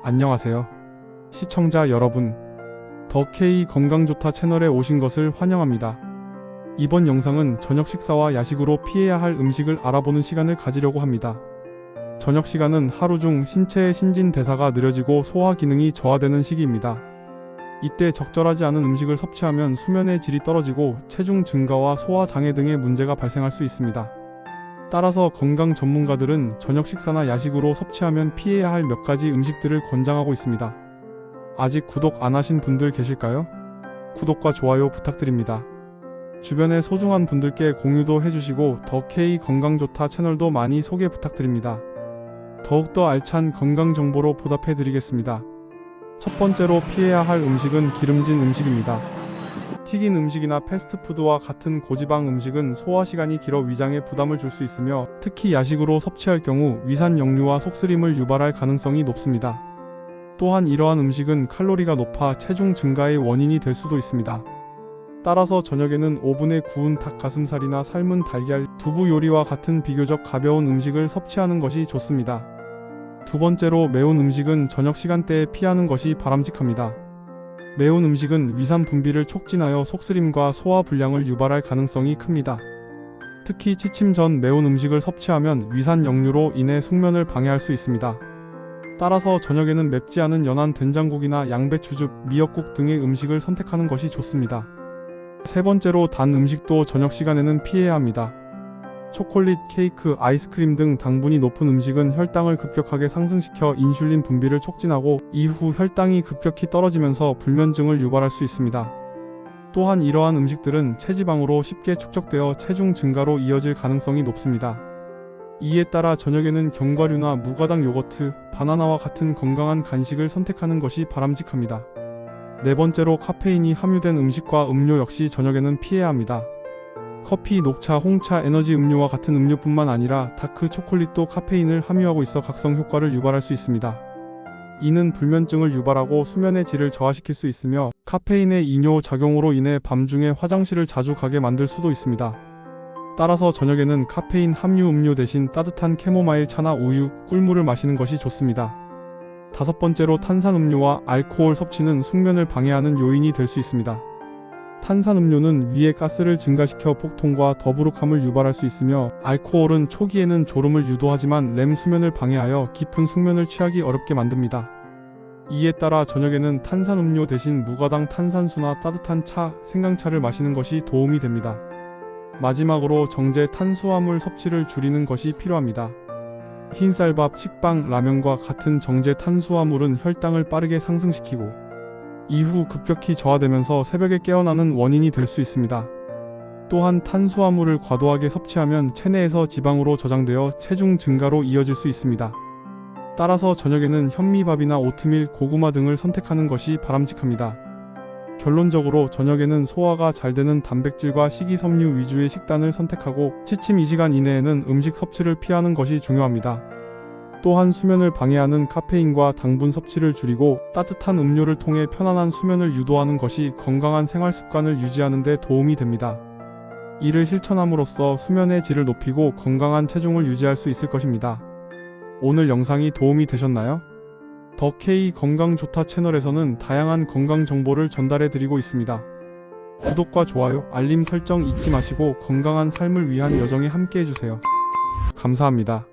안녕하세요. 시청자 여러분, 더K 건강좋다 채널에 오신 것을 환영합니다. 이번 영상은 저녁 식사와 야식으로 피해야 할 음식을 알아보는 시간을 가지려고 합니다. 저녁 시간은 하루 중 신체의 신진대사가 느려지고 소화 기능이 저하되는 시기입니다. 이때 적절하지 않은 음식을 섭취하면 수면의 질이 떨어지고 체중 증가와 소화 장애 등의 문제가 발생할 수 있습니다. 따라서 건강 전문가들은 저녁 식사나 야식으로 섭취하면 피해야 할 몇 가지 음식들을 권장하고 있습니다. 아직 구독 안 하신 분들 계실까요? 구독과 좋아요 부탁드립니다. 주변의 소중한 분들께 공유도 해주시고 더K 건강좋다 채널도 많이 소개 부탁드립니다. 더욱더 알찬 건강 정보로 보답해드리겠습니다. 첫 번째로 피해야 할 음식은 기름진 음식입니다. 튀긴 음식이나 패스트푸드와 같은 고지방 음식은 소화 시간이 길어 위장에 부담을 줄 수 있으며 특히 야식으로 섭취할 경우 위산 역류와 속쓰림을 유발할 가능성이 높습니다. 또한 이러한 음식은 칼로리가 높아 체중 증가의 원인이 될 수도 있습니다. 따라서 저녁에는 오븐에 구운 닭가슴살이나 삶은 달걀, 두부 요리와 같은 비교적 가벼운 음식을 섭취하는 것이 좋습니다. 두 번째로 매운 음식은 저녁 시간대에 피하는 것이 바람직합니다. 매운 음식은 위산 분비를 촉진하여 속쓰림과 소화 불량을 유발할 가능성이 큽니다. 특히 취침 전 매운 음식을 섭취하면 위산 역류로 인해 숙면을 방해할 수 있습니다. 따라서 저녁에는 맵지 않은 연한 된장국이나 양배추즙, 미역국 등의 음식을 선택하는 것이 좋습니다. 세 번째로 단 음식도 저녁 시간에는 피해야 합니다. 초콜릿, 케이크, 아이스크림 등 당분이 높은 음식은 혈당을 급격하게 상승시켜 인슐린 분비를 촉진하고 이후 혈당이 급격히 떨어지면서 불면증을 유발할 수 있습니다. 또한 이러한 음식들은 체지방으로 쉽게 축적되어 체중 증가로 이어질 가능성이 높습니다. 이에 따라 저녁에는 견과류나 무가당 요거트, 바나나와 같은 건강한 간식을 선택하는 것이 바람직합니다. 네 번째로 카페인이 함유된 음식과 음료 역시 저녁에는 피해야 합니다. 커피, 녹차, 홍차, 에너지 음료와 같은 음료뿐만 아니라 다크 초콜릿도 카페인을 함유하고 있어 각성 효과를 유발할 수 있습니다. 이는 불면증을 유발하고 수면의 질을 저하시킬 수 있으며 카페인의 이뇨 작용으로 인해 밤중에 화장실을 자주 가게 만들 수도 있습니다. 따라서 저녁에는 카페인 함유 음료 대신 따뜻한 캐모마일 차나 우유, 꿀물을 마시는 것이 좋습니다. 다섯 번째로 탄산음료와 알코올 섭취는 숙면을 방해하는 요인이 될 수 있습니다. 탄산음료는 위의 가스를 증가시켜 복통과 더부룩함을 유발할 수 있으며 알코올은 초기에는 졸음을 유도하지만 렘 수면을 방해하여 깊은 숙면을 취하기 어렵게 만듭니다. 이에 따라 저녁에는 탄산음료 대신 무가당 탄산수나 따뜻한 차, 생강차를 마시는 것이 도움이 됩니다. 마지막으로 정제 탄수화물 섭취를 줄이는 것이 필요합니다. 흰쌀밥, 식빵, 라면과 같은 정제 탄수화물은 혈당을 빠르게 상승시키고 이후 급격히 저하되면서 새벽에 깨어나는 원인이 될 수 있습니다. 또한 탄수화물을 과도하게 섭취하면 체내에서 지방으로 저장되어 체중 증가로 이어질 수 있습니다. 따라서 저녁에는 현미밥이나 오트밀, 고구마 등을 선택하는 것이 바람직합니다. 결론적으로 저녁에는 소화가 잘 되는 단백질과 식이섬유 위주의 식단을 선택하고 취침 2시간 이내에는 음식 섭취를 피하는 것이 중요합니다. 또한 수면을 방해하는 카페인과 당분 섭취를 줄이고 따뜻한 음료를 통해 편안한 수면을 유도하는 것이 건강한 생활 습관을 유지하는 데 도움이 됩니다. 이를 실천함으로써 수면의 질을 높이고 건강한 체중을 유지할 수 있을 것입니다. 오늘 영상이 도움이 되셨나요? 더K 건강좋다 채널에서는 다양한 건강 정보를 전달해 드리고 있습니다. 구독과 좋아요, 알림 설정 잊지 마시고 건강한 삶을 위한 여정에 함께 해주세요. 감사합니다.